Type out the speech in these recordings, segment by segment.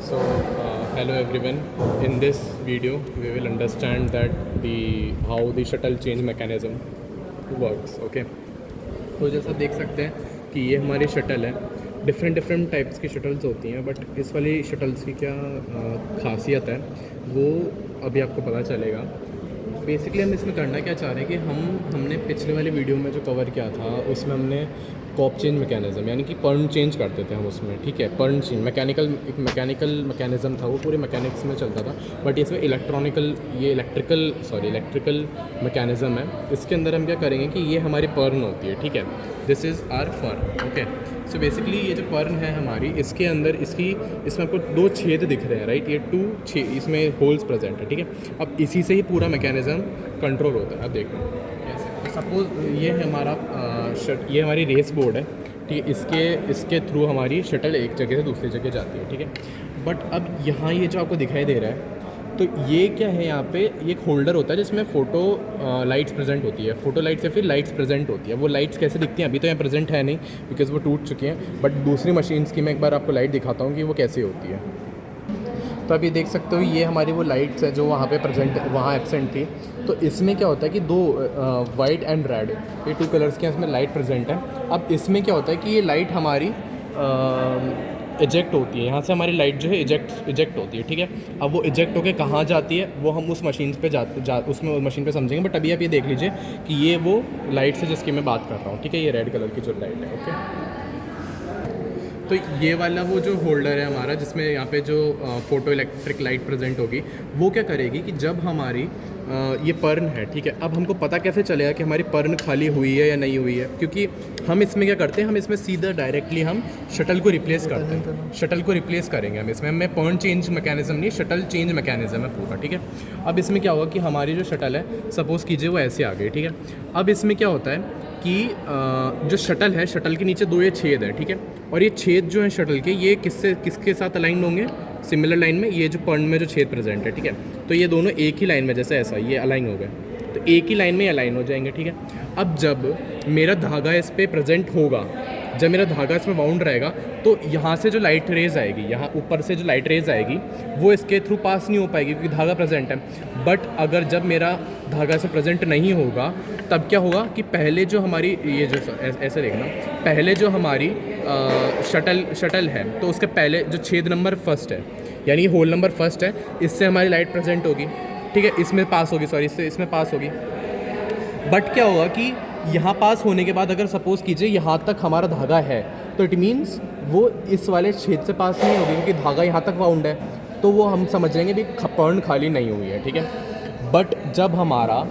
Hello everyone. In this video, we will understand that how the shuttle change mechanism works. Okay. तो जैसा देख सकते हैं कि ये हमारी शटल है. डिफरेंट टाइप्स की शटल्स होती हैं, बट इस वाली शटल्स की क्या खासियत है वो अभी आपको पता चलेगा. बेसिकली हम इसमें करना क्या चाह रहे हैं कि हमने पिछले वाली वीडियो में जो कवर किया था उसमें हमने कॉप चेंज मैकेनिज़्म यानी कि पर्न चेंज करते थे हम उसमें. ठीक है, पर्न चेंज मैकेनिकल मैकेनिज़्म था, वो पूरे मैकेनिक्स में चलता था. बट इसमें इलेक्ट्रिकल मैकेनिज़्म है. इसके अंदर हम क्या करेंगे कि ये हमारी पर्न होती है. ठीक है, दिस इज़ आर पर्न. ओके, सो बेसिकली ये जो पर्न है हमारी, इसके अंदर इसमें आपको 2 छेद दिख रहे हैं, राइट. ये 2 छेद, इसमें होल्स प्रेजेंट है. ठीक है, अब इसी से ही पूरा मैकेनिज़्म कंट्रोल होता है. अब देखो कैसे, सपोज ये है हमारा ये हमारी रेस बोर्ड है. ठीक है, इसके थ्रू हमारी शटल एक जगह से दूसरी जगह जाती है. ठीक है, बट अब यहाँ ये जो आपको दिखाई दे रहा है, तो ये क्या है, यहाँ पे एक होल्डर होता है जिसमें फ़ोटो लाइट्स प्रेजेंट होती है. फ़ोटो लाइट्स या फिर लाइट्स प्रेजेंट होती है. वो लाइट्स कैसे दिखती हैं अभी तो यहाँ प्रेजेंट है नहीं, बिकॉज वो टूट चुकी हैं. बट दूसरी मशीन्स की मैं एक बार आपको लाइट दिखाता हूँ कि वो कैसे होती है. तो अभी देख सकते हो ये हमारी वो लाइट्स है जो वहाँ पे प्रेजेंट, वहाँ एब्सेंट थी. तो इसमें क्या होता है कि 2 वाइट एंड रेड, ये 2 कलर्स के इसमें लाइट प्रेजेंट है. अब इसमें क्या होता है कि ये लाइट हमारी इजेक्ट होती है. यहाँ से हमारी लाइट जो है इजेक्ट होती है. ठीक है, अब वो इजेक्ट होकर कहाँ जाती है वो हम उस मशीन पे उसमें उस मशीन पे समझेंगे. बट अभी आप ये देख लीजिए कि ये वो लाइट्स है जिसकी मैं बात कर रहा हूँ. ठीक है, ये रेड कलर की जो लाइट है. ओके, तो ये वाला वो जो होल्डर है हमारा जिसमें यहाँ पे जो फोटो इलेक्ट्रिक लाइट प्रेजेंट होगी, वो क्या करेगी कि जब हमारी ये पर्न है, ठीक है, अब हमको पता कैसे चलेगा कि हमारी पर्न खाली हुई है या नहीं हुई है, क्योंकि हम इसमें क्या करते हैं, हम इसमें सीधा डायरेक्टली हम शटल को रिप्लेस करते हैं. शटल को रिप्लेस करेंगे हम इसमें. हमें पर्न चेंज मैकेनिज्म नहीं, शटल चेंज मैकेनिज्म है पूरा. ठीक है, अब इसमें क्या होगा कि हमारी जो शटल है, सपोज़ कीजिए वो ऐसे आ गई. ठीक है, अब इसमें क्या होता है कि जो शटल है, शटल के नीचे 2 ये छेद है. ठीक है, और ये छेद जो है शटल के, ये किसके साथ अलाइन होंगे, सिमिलर लाइन में. ये जो पर्न में जो छेद प्रेजेंट है, ठीक है, तो ये दोनों एक ही लाइन में, जैसे ऐसा ये अलाइन हो गए, तो एक ही लाइन में अलाइन हो जाएंगे. ठीक है, अब जब मेरा धागा इस पर प्रेजेंट होगा, जब मेरा धागा इसमें बाउंड रहेगा, तो यहाँ से जो लाइट रेज आएगी, यहाँ ऊपर से जो लाइट रेज आएगी, वो इसके थ्रू पास नहीं हो पाएगी क्योंकि धागा प्रेजेंट है. बट अगर जब मेरा धागा से प्रेजेंट नहीं होगा, तब क्या होगा कि पहले जो हमारी ये जो ऐसे देखना, पहले जो हमारी शटल है, तो उसके पहले जो छेद नंबर फर्स्ट है, यानी होल नंबर फर्स्ट है, इससे हमारी लाइट प्रेजेंट होगी. ठीक है, इसमें पास होगी, सॉरी, इसमें पास होगी. बट क्या होगा कि यहाँ पास होने के बाद अगर सपोज़ कीजिए यहाँ तक हमारा धागा है, तो इट मीन्स वो इस वाले छेद से पास नहीं होगी क्योंकि धागा यहाँ तक बाउंड है, तो वो हम समझ लेंगे भी पर्न खाली नहीं हुई है. ठीक है, बट जब हमारा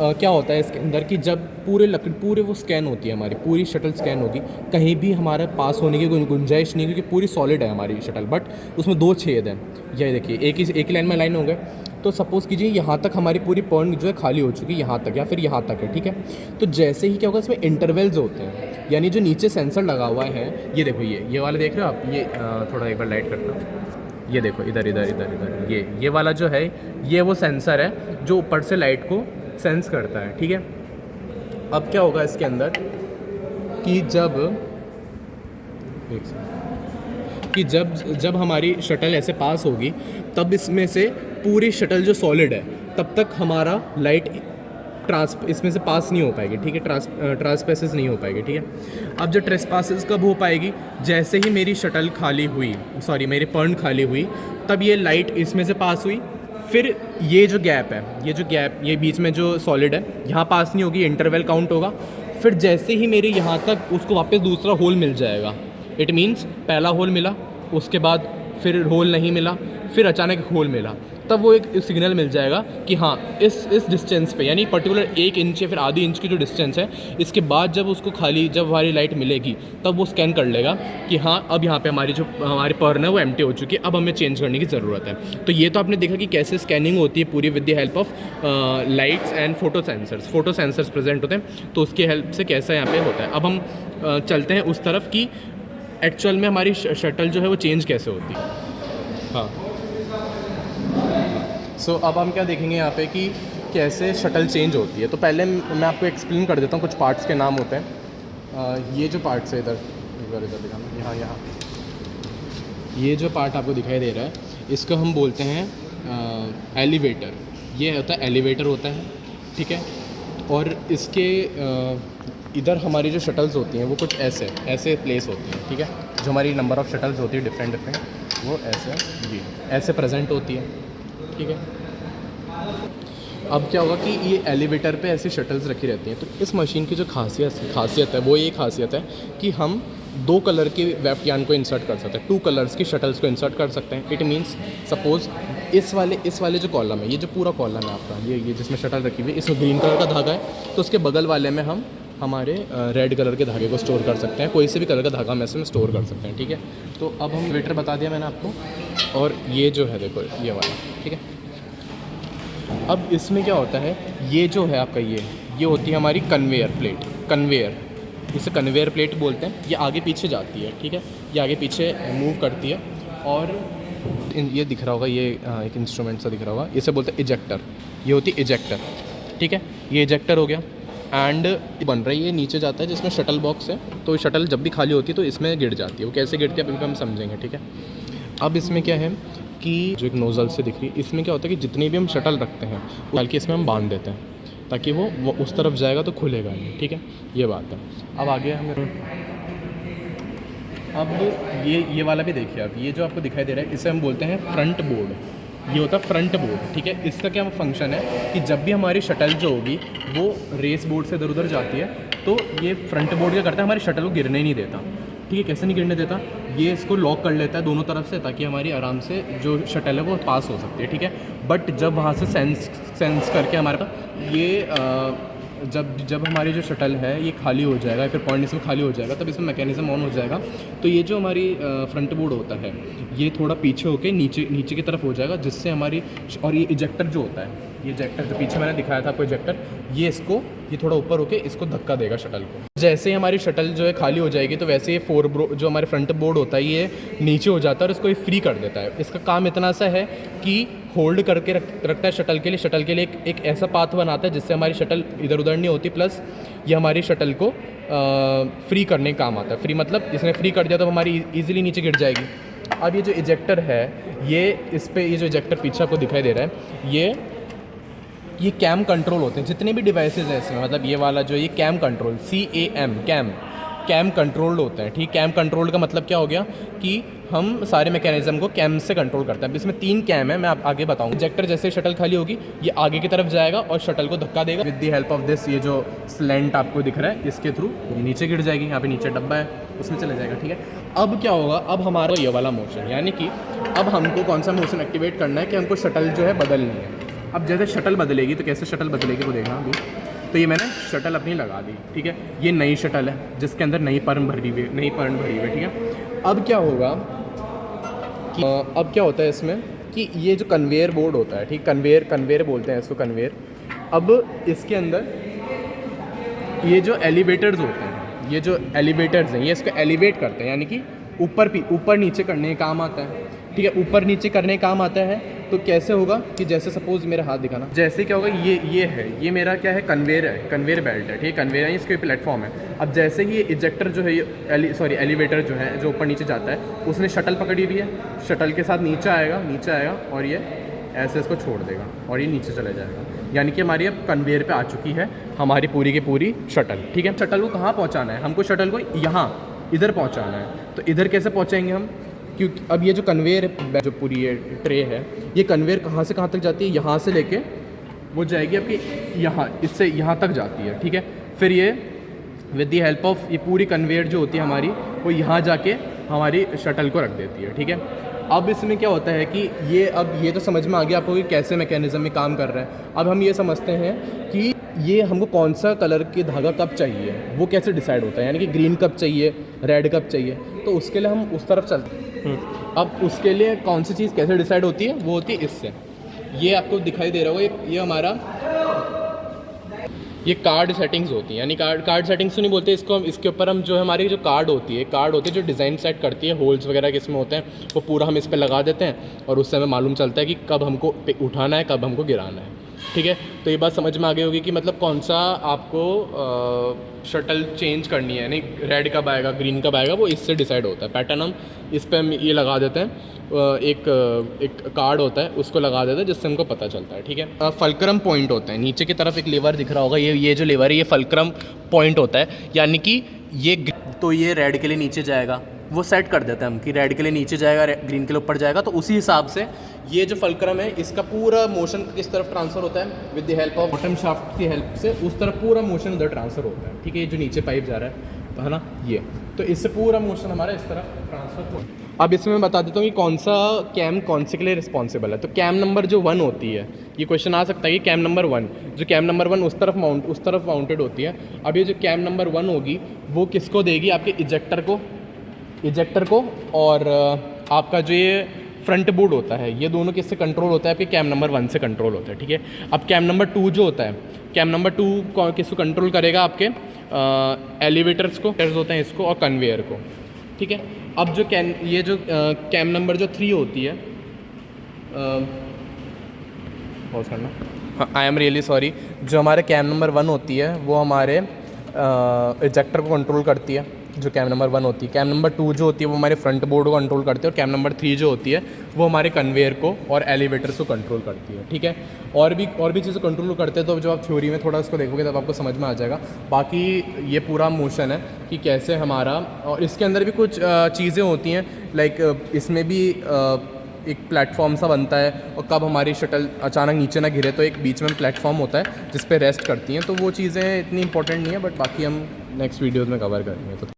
क्या होता है इसके अंदर कि जब पूरे वो स्कैन होती है, हमारी पूरी शटल स्कैन होगी, कहीं भी हमारे पास होने की गुंजाइश नहीं, क्योंकि पूरी सॉलिड है हमारी शटल, बट उसमें 2 छेद हैं. ये देखिए एक ही लाइन में लाइन हो गए. तो सपोज़ कीजिए यहाँ तक हमारी पूरी पर्न जो है खाली हो चुकी है, यहाँ तक या फिर यहाँ तक है. ठीक है, तो जैसे ही क्या होगा, इसमें इंटरवल्स होते हैं, यानी जो नीचे सेंसर लगा हुआ है, ये देखो, ये वाला देख रहे हो आप, ये थोड़ा एक बार लाइट करता हूँ, ये देखो इधर ये वाला जो है, ये वो सेंसर है जो ऊपर से लाइट को सेंस करता है. ठीक है, अब क्या होगा इसके अंदर कि जब हमारी शटल ऐसे पास होगी, तब इसमें से पूरी शटल जो सॉलिड है, तब तक हमारा लाइट इसमें से पास नहीं हो पाएगी. ठीक है, ट्रांसपैसेस नहीं हो पाएगी. ठीक है, अब जो ट्रेसपासेस कब हो पाएगी, जैसे ही मेरी शटल खाली हुई, मेरी पर्न खाली हुई, तब ये लाइट इसमें से पास हुई. फिर ये जो गैप है, ये बीच में जो सॉलिड है, यहाँ पास नहीं होगी, इंटरवल काउंट होगा. फिर जैसे ही मेरे यहाँ तक उसको वापस दूसरा होल मिल जाएगा, इट मीन्स पहला होल मिला, उसके बाद फिर होल नहीं मिला, फिर अचानक होल मिला, तब वो एक सिग्नल मिल जाएगा कि हाँ इस डिस्टेंस पे, यानी पर्टिकुलर 1 इंच या फिर आधी इंच की जो डिस्टेंस है, इसके बाद जब उसको जब हमारी लाइट मिलेगी, तब वो स्कैन कर लेगा कि हाँ अब यहाँ पे हमारी पर्न है वो एम्प्टी हो चुकी है, अब हमें चेंज करने की ज़रूरत है. तो ये तो आपने देखा कि कैसे स्कैनिंग होती है पूरी with the help of lights and photo sensors present होते हैं. तो उसकी हेल्प से कैसा यहाँ पे होता है. अब हम चलते हैं उस तरफ कि एक्चुअल में हमारी शटल जो है वो चेंज कैसे होती है. हाँ, सो अब हम क्या देखेंगे यहाँ पे कि कैसे शटल चेंज होती है. तो पहले मैं आपको एक्सप्लेन कर देता हूँ, कुछ पार्ट्स के नाम होते हैं. ये जो पार्ट्स है, इधर दिखाना, यहाँ ये जो पार्ट आपको दिखाई दे रहा है इसको हम बोलते हैं एलिवेटर। ये होता है एलिवेटर होता है, ठीक है। और इसके इधर हमारी जो शटल्स होती हैं वो कुछ ऐसे प्लेस होती हैं, ठीक है। जो हमारी नंबर ऑफ़ शटल्स होती है डिफरेंट वो ऐसे प्रेजेंट होती है, ठीक है। अब क्या होगा कि ये एलिवेटर पे ऐसी शटल्स रखी रहती हैं। तो इस मशीन की जो खासियत है वो ये खासियत है कि हम 2 कलर की वेफ्ट यान को इंसर्ट कर सकते हैं, 2 कलर्स की शटल्स को इंसर्ट कर सकते हैं। इट मीन्स सपोज़ इस वाले जो कॉलम है, ये जो पूरा कॉलम है आपका, ये जिसमें शटल रखी हुई है, इसमें ग्रीन कलर का धागा है, तो उसके बगल वाले में हम हमारे रेड कलर के धागे को स्टोर कर सकते हैं। कोई से भी कलर का धागा हम ऐसे में स्टोर कर सकते हैं, ठीक है। तो अब हम वेटर बता दिया मैंने आपको, और ये जो है देखो ये वाला, ठीक है। अब इसमें क्या होता है, ये जो है आपका ये होती है हमारी कन्वेयर, इसे कन्वेयर प्लेट बोलते हैं। ये आगे पीछे जाती है, ठीक है, ये आगे पीछे मूव करती है। और ये दिख रहा होगा, ये एक इंस्ट्रूमेंट सा दिख रहा होगा, इसे बोलते हैं इजेक्टर। ये होती है इजेक्टर, ठीक है। ये इजेक्टर हो गया। एंड बन रही है, नीचे जाता है जिसमें शटल बॉक्स है, तो शटल जब भी खाली होती है तो इसमें गिर जाती है। वो कैसे गिरती है अभी हम समझेंगे, ठीक है। अब इसमें क्या है कि जो एक नोज़ल से दिख रही है, इसमें क्या होता है कि जितनी भी हम शटल रखते हैं डाल के इसमें हम बांध देते हैं, ताकि वो उस तरफ जाएगा तो खुलेगा नहीं, ठीक है। ये बात है। अब आगे हमें अब ये वाला भी देखिए आप, ये जो आपको दिखाई दे रहा है इसे हम बोलते हैं फ्रंट बोर्ड। ये होता है फ्रंट बोर्ड, ठीक है। इसका क्या फंक्शन है कि जब भी हमारी शटल जो होगी वो रेस बोर्ड से इधर उधर जाती है, तो ये फ्रंट बोर्ड क्या करता है, हमारी शटल को गिरने ही नहीं देता, ठीक है। कैसे नहीं गिरने देता, ये इसको लॉक कर लेता है दोनों तरफ से, ताकि हमारी आराम से जो शटल है वो पास हो सकती है, ठीक है। बट जब वहाँ से सेंस करके हमारे पास ये जब हमारी जो शटल है ये खाली हो जाएगा, फिर पॉइंट इसमें खाली हो जाएगा, तब इसमें मैकेनिज्म ऑन हो जाएगा। तो ये जो हमारी फ्रंट बोर्ड होता है ये थोड़ा पीछे होके नीचे की तरफ हो जाएगा, जिससे हमारी, और ये इजेक्टर जो होता है, ये इजेक्टर जो पीछे मैंने दिखाया था आपको इजेक्टर, ये थोड़ा ऊपर होके इसको धक्का देगा शटल को। जैसे ही हमारी शटल जो है खाली हो जाएगी, तो वैसे ये जो हमारे फ्रंट बोर्ड होता है ये नीचे हो जाता है और इसको ये फ्री कर देता है। इसका काम इतना सा है कि होल्ड करके रखता है शटल के लिए एक ऐसा पाथ बनाता है जिससे हमारी शटल इधर उधर नहीं होती, प्लस ये हमारी शटल को फ्री करने का काम आता है। फ्री मतलब इसने फ्री कर दिया तो हमारी ईजिली नीचे गिर जाएगी। अब ये जो इजेक्टर है, ये जो इजेक्टर पीछे आपको दिखाई दे रहा है, ये कैम कंट्रोल होते हैं। जितने भी डिवाइसेज हैं इसमें, मतलब ये वाला जो ये कैम कंट्रोल, कैम कंट्रोल्ड होते हैं, ठीक। कैम कंट्रोल का मतलब क्या हो गया कि हम सारे मैकेनिज्म को कैम से कंट्रोल करते हैं। अब इसमें 3 कैम है, मैं आगे बताऊंगा। इजेक्टर जैसे शटल खाली होगी ये आगे की तरफ जाएगा और शटल को धक्का देगा with the help of this, ये जो स्लैंट आपको दिख रहा है इसके थ्रू ये नीचे गिर जाएगी। यहाँ पे नीचे डब्बा है उसमें चला जाएगा, ठीक है। अब क्या होगा, अब हमारा ये वाला मोशन, यानी कि अब हमको कौन सा मोशन एक्टिवेट करना है कि हमको शटल जो है बदलनी है। अब जैसे शटल बदलेगी तो कैसे शटल बदलेगी वो देखना अभी। तो ये मैंने शटल अपनी लगा दी, ठीक है। ये नई शटल है जिसके अंदर नई पर्न भरी हुई है, ठीक है। अब क्या होगा कि अब क्या होता है इसमें कि ये जो कन्वेयर बोर्ड होता है, ठीक, कन्वेयर बोलते हैं इसको, कन्वेयर। अब इसके अंदर ये जो एलिवेटर्स होते हैं, ये इसको एलिवेट करते हैं, यानी कि ऊपर नीचे करने का काम आता है, ठीक है। ऊपर नीचे करने का काम आता है तो कैसे होगा कि जैसे सपोज मेरा हाथ दिखाना, जैसे क्या होगा, ये मेरा क्या है, कन्वेयर बेल्ट है, ठीक है। कन्वेयर है, इसके प्लेटफॉर्म है। अब जैसे ही ये इजेक्टर जो है, एलिवेटर जो है जो ऊपर नीचे जाता है, उसने शटल पकड़ी हुई है, शटल के साथ नीचे आएगा और ये ऐसे इसको छोड़ देगा और ये नीचे चला जाएगा। यानी कि हमारी अब कन्वेयर पे आ चुकी है हमारी पूरी की पूरी शटल, ठीक है। शटल को कहाँ पहुँचाना है, हमको शटल को इधर पहुँचाना है। तो इधर कैसे पहुँचाएंगे हम, क्योंकि अब ये जो कन्वेयर जो पूरी ये ट्रे है, ये कन्वेयर कहाँ से कहाँ तक जाती है, यहाँ से लेके वो जाएगी आपकी इससे यहाँ तक जाती है, ठीक है। फिर ये विद द हेल्प ऑफ ये पूरी कन्वेयर जो होती है हमारी, वो यहाँ जाके हमारी शटल को रख देती है, ठीक है। अब इसमें क्या होता है कि ये तो समझ में आ गया आपको कि कैसे मैकेनिज्म में काम कर रहा है। अब हम ये समझते हैं कि ये हमको कौन सा कलर की धागा कब चाहिए, वो कैसे डिसाइड होता है, यानी कि ग्रीन कब चाहिए, रेड कब चाहिए। तो उसके लिए हम उस तरफ चलते हैं। अब उसके लिए कौन सी चीज़ कैसे डिसाइड होती है, वो होती है इससे। ये आपको दिखाई दे रहा होगा, ये हमारा ये कार्ड सेटिंग्स होती हैं, यानी कार्ड सेटिंग्स तो नहीं बोलते इसको, हम इसके ऊपर हम जो हमारी जो कार्ड होती है जो डिज़ाइन सेट करती है, होल्स वगैरह किसमें होते हैं, वो पूरा हम इस पर लगा देते हैं और उससे हमें मालूम चलता है कि कब हमको उठाना है, कब हमको गिराना है। ठीक है। तो ये बात समझ में आ गई होगी कि मतलब कौन सा आपको शटल चेंज करनी है, यानी रेड कब आएगा ग्रीन कब आएगा, वो इससे डिसाइड होता है। पैटर्न हम इस पर हम ये लगा देते हैं, एक कार्ड होता है उसको लगा देते हैं जिससे हमको पता चलता है। ठीक है। फल्क्रम पॉइंट होता है, नीचे की तरफ एक लीवर दिख रहा होगा, ये जो लीवर है ये फल्क्रम पॉइंट होता है, यानी कि ये रेड के लिए नीचे जाएगा, वो सेट कर देते हैं हम कि रेड के लिए नीचे जाएगा, ग्रीन के लिए ऊपर जाएगा। तो उसी हिसाब से ये जो फल्क्रम है इसका पूरा मोशन किस तरफ ट्रांसफ़र होता है, with the help of bottom shaft की हेल्प से उस तरफ पूरा मोशन उधर ट्रांसफ़र होता है। ठीक है। ये जो नीचे पाइप जा रहा है ना, ये तो इससे पूरा मोशन हमारा इस तरफ ट्रांसफ़र होता है। अब इसमें मैं बता देता हूँ कि कौन सा कैम कौन से के लिए रिस्पॉन्सिबल है। तो कैम नंबर जो 1 होती है, ये क्वेश्चन आ सकता है कि कैम नंबर 1, जो कैम नंबर 1 उस तरफ माउंटेड होती है। अब ये जो कैम नंबर 1 होगी वो किसको देगी, आपके इजेक्टर को और आपका जो ये फ्रंट बोर्ड होता है, ये दोनों किससे कंट्रोल होता है, आपके कैम नंबर 1 से कंट्रोल होता है। ठीक है। अब कैम नंबर 2 जो होता है, कैम नंबर 2 किसको कंट्रोल करेगा, आपके एलिवेटर्स को होते हैं इसको, और कन्वेयर को। ठीक है। अब जो कैम नंबर जो 3 होती है, पॉज करना, हाँ, आई एम रियली सॉरी, जो हमारे कैम नंबर 1 होती है वो हमारे इजेक्टर को कंट्रोल करती है, जो कैम नंबर 1 होती है। कैम नंबर 2 जो होती है वो हमारे फ्रंट बोर्ड को कंट्रोल करती है, और कैम नंबर 3 जो होती है वो हमारे कन्वेयर को और एलिवेटर्स को कंट्रोल करती है। ठीक है। और भी चीज़ें कंट्रोल करते हैं, तो जो आप थ्योरी में थोड़ा उसको देखोगे तब आपको समझ में आ जाएगा। बाकी ये पूरा मोशन है कि कैसे हमारा, और इसके अंदर भी कुछ चीज़ें होती हैं, लाइक इसमें भी एक प्लेटफॉर्म सा बनता है, और कब हमारी शटल अचानक नीचे ना गिरे तो एक बीच में प्लेटफॉर्म होता है जिस पे रेस्ट करती हैं। तो वो चीज़ें इतनी इंपॉर्टेंट नहीं है, बट बाकी हम नेक्स्ट वीडियोज़ में कवर करेंगे। तो